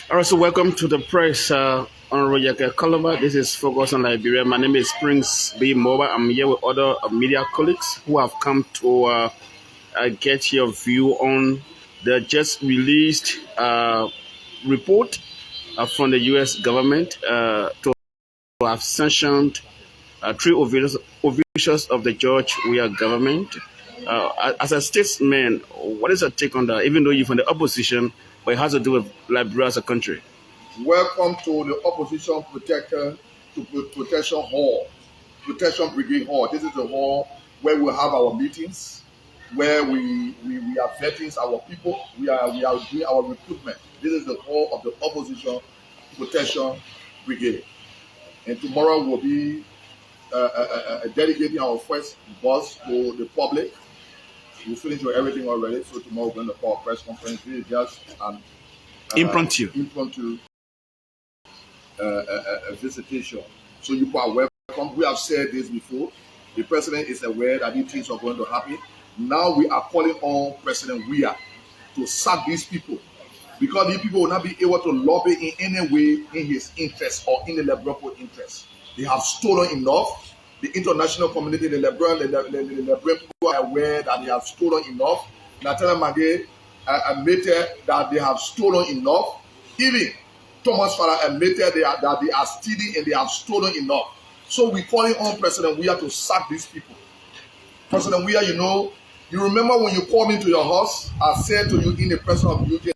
All right, so welcome to the press, Honorable Kolubah. This is Focus on Liberia. My name is Prince B. Moba. I'm here with other media colleagues who have come to get your view on the just released report from the U.S. government to have sanctioned three officials of the George Weah government. As a statesman, what is your take on that? Even though you're from the opposition, but it has to do with Liberia as a country. Welcome to the Opposition Protection Hall, Protection Brigade Hall. This is the hall where we have our meetings, where we are vetting our people. We are doing our recruitment. This is the hall of the Opposition Protection Brigade. And tomorrow we'll be dedicating our first bus to the public. We finished with everything already, so tomorrow we're going to call a press conference. This is just an impromptu a visitation. So you are welcome. We have said this before. The president is aware that these things are going to happen. Now we are calling on President Weah to sack these people, because these people will not be able to lobby in any way in his interest or in the Liberian interest. They have stolen enough. The international community, the Liberian people are aware that they have stolen enough. Nathan Magay admitted that they have stolen enough. Even Thomas Farah admitted that they are stealing and they have stolen enough. So we're calling on President Weah to sack these people. President Weah, you remember when you called me to your house, I said to you in the presence of UJ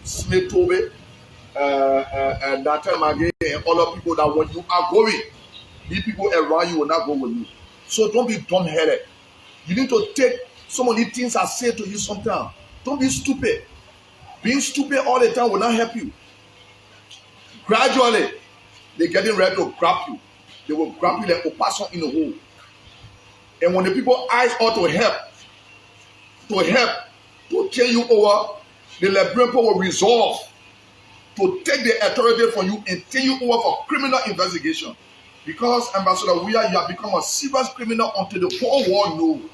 Smith Tobe, and Nathan Magay and other people that when you are going, these people around you will not go with you. So don't be dumb-headed. You need to take some of these things I say to you sometimes. Don't be stupid. Being stupid all the time will not help you. Gradually, they're getting ready to grab you. They will grab you like a person in a hole. And when the people eyes ought to help, to turn you over, the Liberian people will resolve to take the authority from you and turn you over for criminal investigation. Because, Ambassador Weah, you have become a serious criminal until the whole world knows.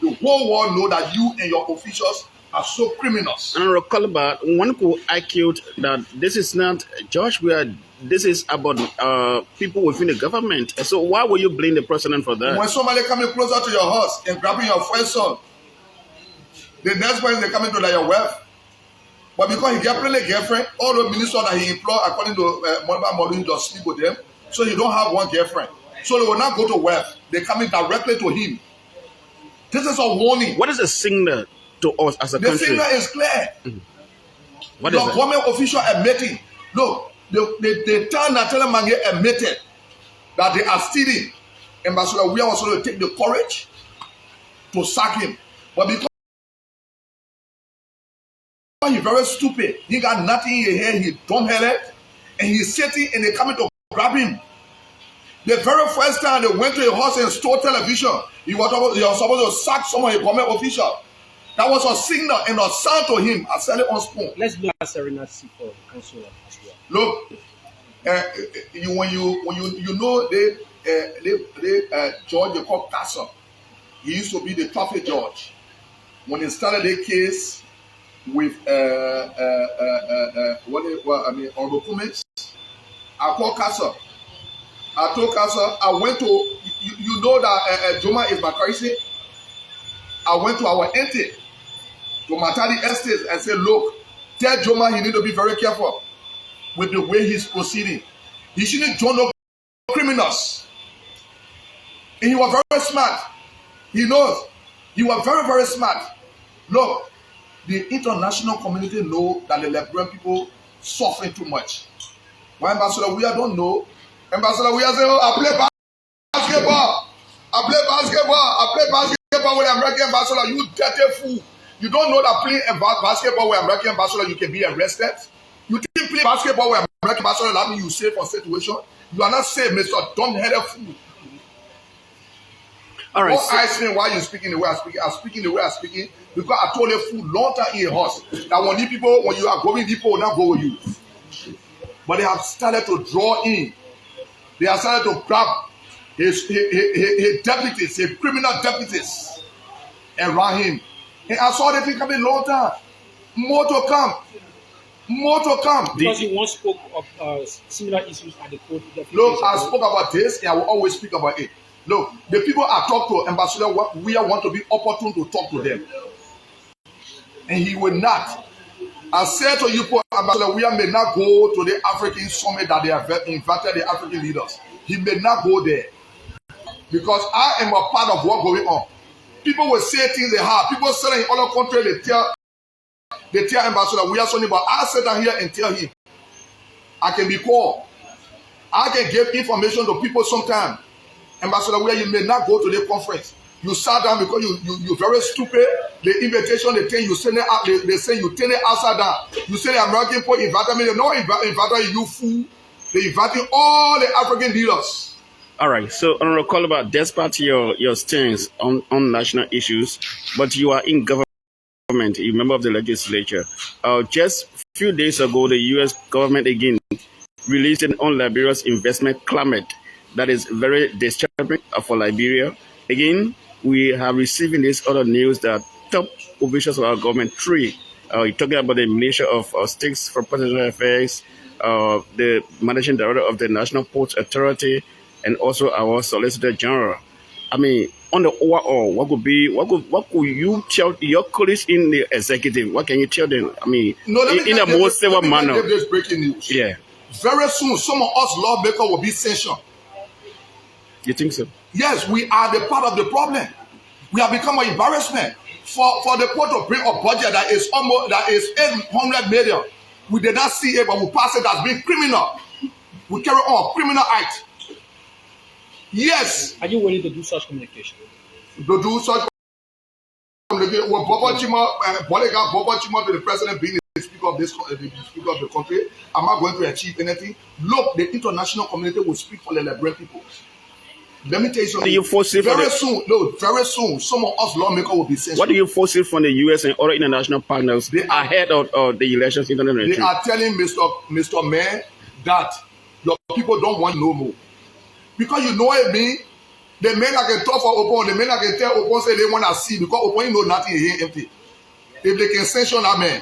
The whole world knows that you and your officials are so criminals. And Kolubah, one could argue that this is not George Weah, this is about people within the government. So why will you blame the president for that? When somebody coming closer to your house and grabbing your first son, the next person they coming to like your wife. But because he get a girlfriend, all the ministers that he employed according to Modiba just sleep with them. So he don't have one girlfriend. So they will not go to wife. They coming directly to him. This is a warning. What is a signal to us as a country? The signal is clear. What your is government official admitting. Look, the town Nathan Mange admitted that they are stealing. Ambassador Weah was going to take the courage to sack him. But because he's very stupid, he got nothing in his head, he's dumb-headed, and he's sitting and they coming to grab him. The very first time they went to a house and stole television, he was supposed to sack someone, a government official. That was a signal and a sound to him. I said it on spoon. Let's look at Serena C for the council as well. Look, when you know George Jacob Castle, he used to be the traffic judge. When he started the case with Honorable Cummins, I called Castle. I told Castle, I went to, you know that Joma is Makarisi. I went to our entity, to Matadi Estate, and said, look, tell Joma he need to be very careful with the way he's proceeding. He shouldn't join no criminals. And he was very smart. He knows. He was very, very smart. Look, the international community know that the Liberian people suffering too much. Why Ambassador Weah don't know? Ambassador Weah say, oh, I play basketball. I play basketball with American ambassador. You dirty fool. You don't know that playing basketball with American ambassador, you can be arrested. You think play basketball with American ambassador, that means you safe for situation. You are not safe, Mr. Dumb-headed fool. All right. Don't ask me why you speaking the way I speak. I'm speaking the way I'm speaking because I told a fool long time in a house that when you are going, people will not go with you. But they have started to draw in. They have started to grab his deputies, his criminal deputies around him. And I saw the thing coming long time. More to come. More to come. Because you once spoke of similar issues at the court. Look, I spoke about this, and I will always speak about it. Look, the people I talk to, Ambassador, we want to be opportune to talk to them. And he will not. I said to you, Ambassador, we may not go to the African summit that they have invited the African leaders. He may not go there. Because I am a part of what's going on. People will say things they have. People say in other countries, they tell Ambassador, we are something, but I sit down here and tell him, I can be called. I can give information to people sometimes. Ambassador, where you may not go to the conference. You sat down because you're very stupid. The invitation, they tell you send it out, they say you turn it outside down. You say the American people invited me. They don't invite you fool. They inviting all the African leaders. All right. So, Honorable Kolubah, despite your stance on national issues, but you are in government, you're a member of the legislature. Just a few days ago, the U.S. government again released on Liberia's investment climate that is very disturbing for Liberia. Again, we have receiving this other news that top officials of our government, three, talking about the Minister of States for Presidential Affairs, the Managing Director of the National Ports Authority, and also our Solicitor General. I mean, on the overall, what could you tell your colleagues in the executive? What can you tell them? I mean, in a more civil manner. Let me give this breaking news. Yeah. Very soon, some of us lawmakers will be sanctioned. You think so? Yes, we are the part of the problem. We have become an embarrassment for the court to bring a budget that is 800 million. We did not see it, but we pass it as being criminal. We carry on criminal act. Yes. Are you willing to do such communication? To do such communication. When Bobo Chima to the president being the speaker of the country, am I going to achieve anything? Look, the international community will speak for the Liberian people. Let me tell you something. Do you foresee very soon, some of us lawmakers will be censored. What do you foresee from the U.S. and other international partners ahead of the elections in 2023? They are telling Mr. Mayor that your people don't want no more. Because you know what I mean? The men that can talk for Opon, the men that can tell Opon say they want to see, because Opon know nothing here empty. If they can sanction that man,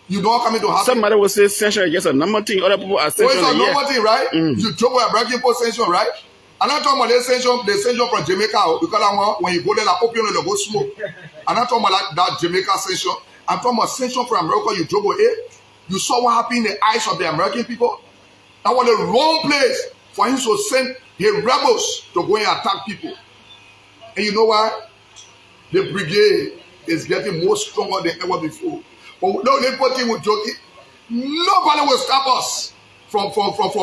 you know what coming to happen? Somebody will say sanction is just a number thing. Other people are sanctioning. It's a number thing, right? You joke with American people sanction, right? I'm not talking about the sanction from Jamaica, because when you go there, like opium, they go smoke. I'm not talking about that Jamaica sanction. I'm talking about sanction from America. You joke with it. You saw what happened in the eyes of the American people. That was the wrong place for him to send his rebels to go and attack people. And you know what? The brigade is getting more stronger than ever before. But no, the thing with joking, nobody will stop us from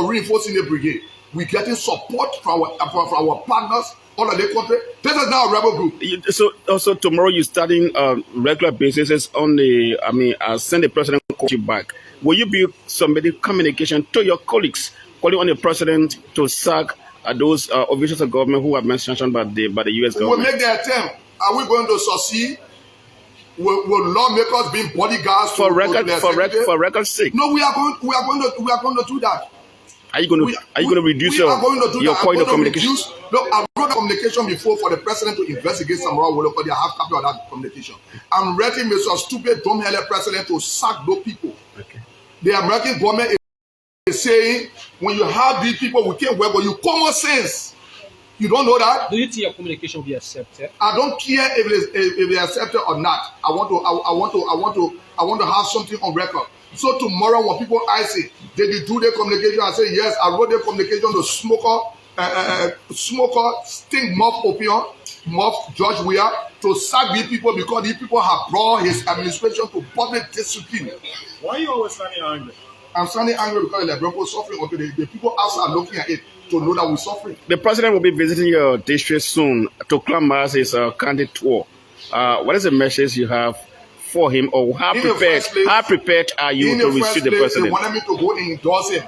reinforcing the brigade. We're getting support from our partners all over the country. This is now a rebel group. So also tomorrow you're starting regular basis on the, I'll send the president you back. Will you be submitting communication to your colleagues, calling on the president to sack those officials of government who have been sanctioned by the U.S. government? We'll make the attempt. Are we going to succeed? Will lawmakers be bodyguards for record's sake? No, we are going to do that. Are you going to reduce your point of communication? Look, I've wrote a communication before for the president to investigate some raw work, but they have copy of that communication. I'm ready, Mr. Stupid, dumb-headed president to sack those people. Okay. The American government is saying, when you have these people, we can't work with you. Common sense. You don't know that? Do you think your communication will be accepted? I don't care if it's accepted or not. I want to have something on record. So tomorrow when people ask it, did you do the communication? I say, yes, I wrote the communication to smoker, stink muff opium, muff George Weah, to sack these people because these people have brought his administration to public discipline. Why are you always standing angry? I'm standing angry because the people suffering until the people outside are looking at it to know that we're suffering. The president will be visiting your district soon to clamor his candidate tour. What is the message you have for him, or how prepared are you to receive the president? They wanted me to go and endorse him.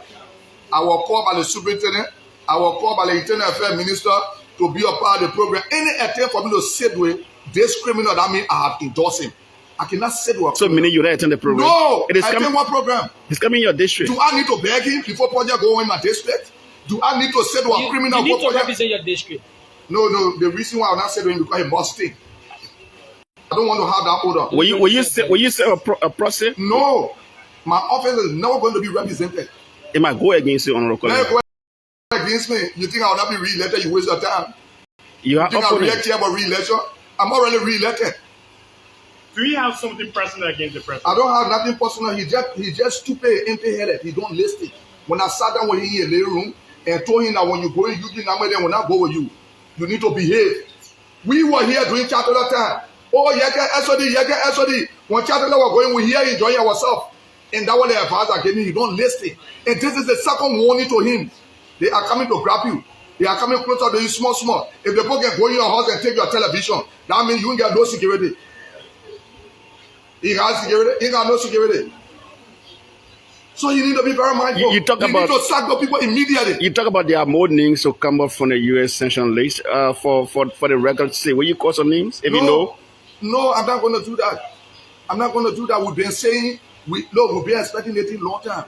I was called by the superintendent, I was called by the internal affairs minister to be a part of the program. Any attempt for me to sit with this criminal, that means I have endorsed him. I cannot sit with. So meaning you don't attend the program? No, I attend one program. It's coming in your district. Do I need to beg him before project go in my district? Do I need to sit with a criminal? You need to represent your district. No. The reason why I'm not sitting with him because he must stay. I don't want to have that order. Will you say a process? No. My office is never going to be represented. It might go against you, Honorable Let it Kolubah. go against me. You think I will not be re-elected? You waste your time. You are You think I opponent. react here about re-election? I'm already re-elected. Do you have something personal against the president? I don't have nothing personal. He just stupid, empty-headed. He don't listen. When I sat down with him in the living room and told him that when you go in, you think I'm will not go with you. You need to behave. We were here doing chat all the time. Oh, SOD. When chat was going, we here enjoying ourselves. And that was the advice I gave him. You don't listen. And this is the second warning to him. They are coming to grab you. They are coming closer to you, small. If the people can go in your house and take your television, that means you won't get no security. He has security. He got no security. So you need to be very mindful. You talk need to sack the people immediately. You talk about there are more names to come up from the U.S. sanction list. For the record say, will you call some names if you know? No, I'm not going to do that. I'm not going to do that. We've been saying, we've been expecting it in long time.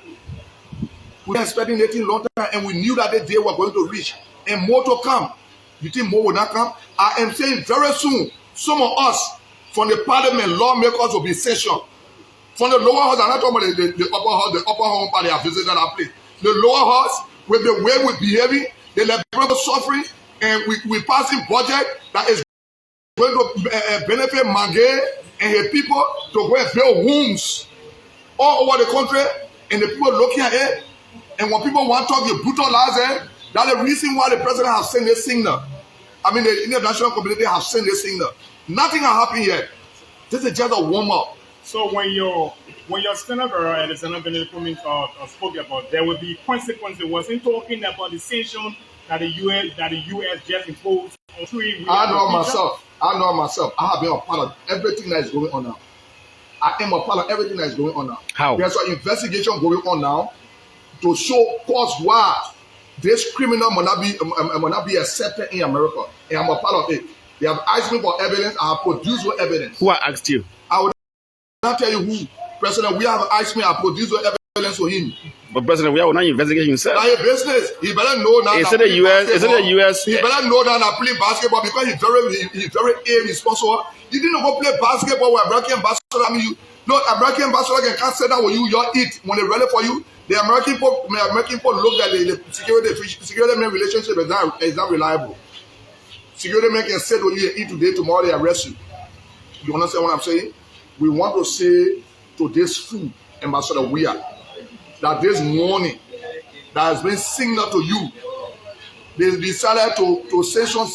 We've been expecting it in long time, and we knew that the day we're going to reach. And more to come. You think more will not come? I am saying very soon, some of us from the parliament, lawmakers will be sanctioned. From the lower house, I'm not talking about the upper house, the upper home party have visited that place. The lower house, with the way we're behaving, the liberal suffering, and we passing budget that is going to benefit Mange and her people to go and build homes all over the country, and the people looking at it. And when people want to talk, you brutalize it. That's the reason why the president has sent this signal. I mean, the international community has sent this signal. Nothing has happened yet. This is just a warm-up. So when your senator and the Senate spoke about, there will be consequences. Wasn't talking about the sanction that the US just imposed on 3 weeks. I know myself. I have been a part of everything that is going on now. I am a part of everything that is going on now. How? There's an investigation going on now to show cause why this criminal will not be accepted in America. And I'm a part of it. They have asked me for evidence. I have produced no evidence. Who asked you? I will not tell you who. President, we have asked me. I produced no evidence for him. But President, we are not investigating himself. Now, your business. He better know now. Is it the US? Is it the US? He better know that I play basketball because he's very irresponsible. You didn't go play basketball with American basketball. I mean, American basketball can't sit down with you. You eat when they're ready for you. The American people look at the security man relationship is not reliable. Security men can sit with you and eat today, tomorrow they arrest you. You understand what I'm saying? We want to say to this food, Ambassador Weir, that this morning that has been signaled to you, they decided to sanction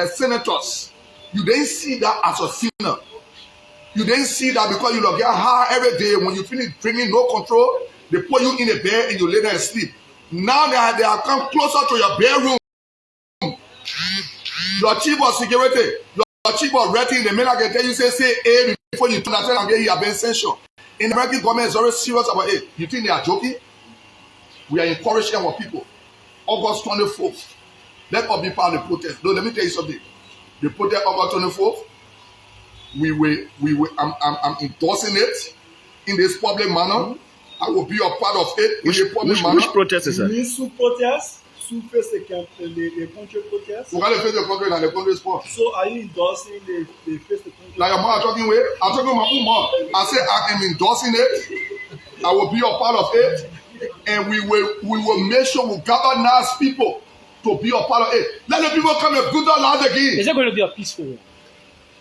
senators. You didn't see that as a signal. You didn't see that because you don't get high every day. When you finish drinking, no control, they put you in a bed and you lay there and sleep. Now they have come closer to your bedroom. Your chief of security, your chief of rating, the men I can tell you say A before you turn that and get you have been sanctioned. In the American government is very serious about it. You think they are joking? We are encouraging our people. August 24th, let us be part of the protest. No, let me tell you something. The protest August 24th, I'm endorsing it in this public manner. I will be a part of it in the public manner. Which protest is that? Sous protest, sous face les contre-protests. We're going to face the country and the country sport. So are you endorsing the face the country? Like I'm talking with, I'm talking about my own mom. I say I am endorsing it. I will be a part of it, and we will make sure we gather nice people to be a part of it. Let the people come and good lives again. Is it going to be a peaceful one?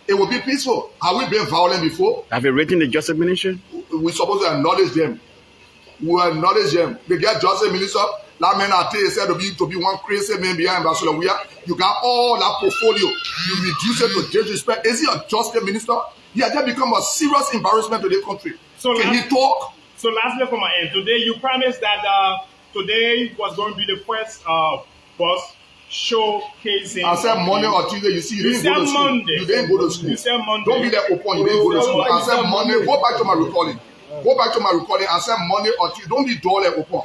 It will be peaceful. Have we been violent before? Have you written the justice ministry? We're supposed to acknowledge them. We acknowledge them. They get justice minister. That man I tell you said to be one crazy man behind Ambassador Weir. You got all that portfolio. You reduce it to disrespect. Is he a justice minister? He has just become a serious embarrassment to the country. So can he talk? So lastly from my end, today you promised that today was going to be the first bus showcasing. I said Monday or Tuesday. You see, you didn't go to school. Monday. You didn't go to school. You said Monday. Don't be that open. You didn't go to school. I said Monday. Go back to my recording. Go back to my recording. I said Monday or Tuesday. Don't be dull and open.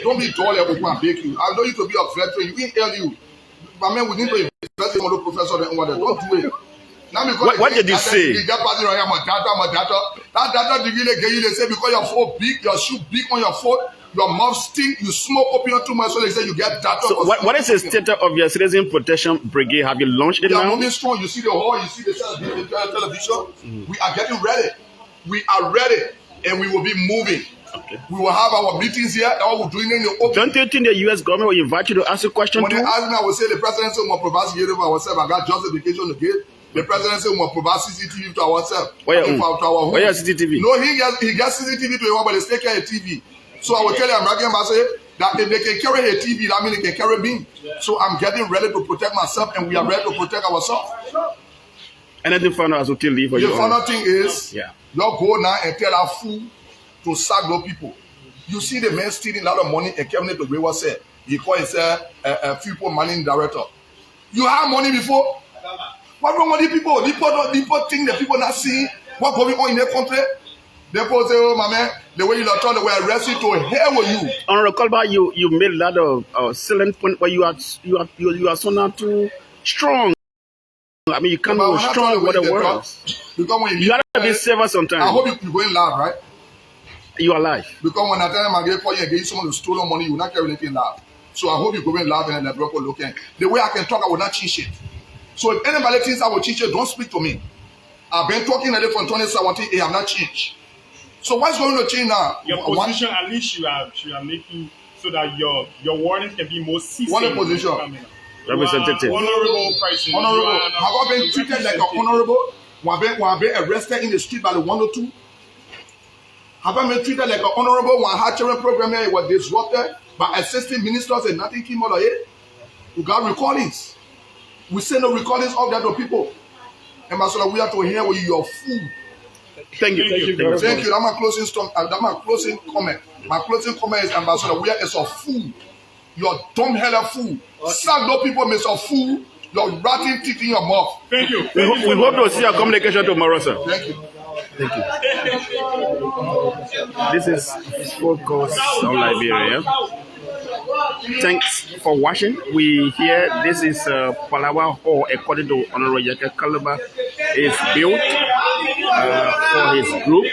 Don't be dull and open and beg you. I know you to be a veteran. You didn't tell you. But man, we need to invest in the professor and what. Don't do it. Now because what did you say? You get passing around my data. That data degree they get you. They say because your foot big, your shoe big on your foot. Your mouth stink, you smoke opium too much, so they say you get data. So what is the status of your citizen protection brigade? Have you launched it now? They are now? moving strong. You see the hall, you see the television. We are getting ready. We are ready. and we will be moving. Okay. We will have our meetings here. That what we're doing in the open. Don't you think the U.S. government will invite you to ask a question When too? they ask me, I will say the president said we must provide security for ourselves. I got justification to give. The president said we must provide CCTV to ourselves. Where To our home. Where is CCTV? No, he gets CCTV to him, but they still carry a TV. So I will tell the American ambassador that if they can carry a TV, that means they can carry me. So I'm getting ready to protect myself, and we are ready to protect ourselves. Anything final as we leave for you? The final thing is, yeah, you go now and tell our fool to sack those people. You see the man stealing a lot of money and Kevin to Weaver said he called himself a people managing director. You have money before? What wrong with the people? People think the people not seeing what's going on in their country. They people say, oh my man, the way you are told they were arrested to hell with you. Honorable Kolubah, you made a lot of salient point where you are so not too strong. I mean, you can't go strong with the words. Because when you gotta be safer sometimes. I hope you're going loud, right? You are alive. Because when I tell them I get call you and give you someone who stole money, you will not carry anything loud. So I hope you're going loud and let people looking. The way I can talk, I will not cheat it. So if anybody thinks I will cheat it, don't speak to me. I've been talking at it from 2017, I have not changed. So what's going to change now? Your position, at least you are making so that your warnings can be more seasoned. What a position? Representative. Honorable person. Honorable. Have I been treated like an honorable? When I been arrested in the street by the 102? Have I been treated like an honorable when hatchery program here was disrupted by assistant ministers and nothing came out of it? We got recordings. We send the recordings of that to people. And Ambassador, we have to hear with your food. Thank you. Thank you. That's my closing story. That's my closing comment. My closing comment is, Ambassador, we are as a fool. You're dumb hell of fool. Sack those people, Mr. Fool. You're rotten teeth in your mouth. Thank you. We hope to see your communication tomorrow, sir. Thank you. Thank you. This is Focus on Liberia. Thanks for watching. We hear this is Palawa Hall, according to Honorable Kolubah, is built for his group.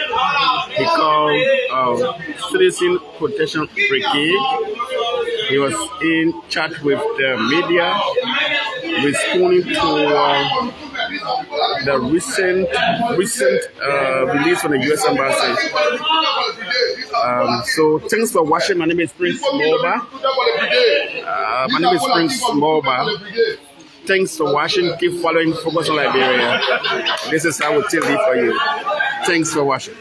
He called Citizen Protection Brigade. He was in chat with the media, responding to the recent release from the U.S. Embassy. So thanks for watching. My name is Prince Moba. Thanks for watching. Keep following Focus on Liberia. This is how we tell you for you. Thanks for watching.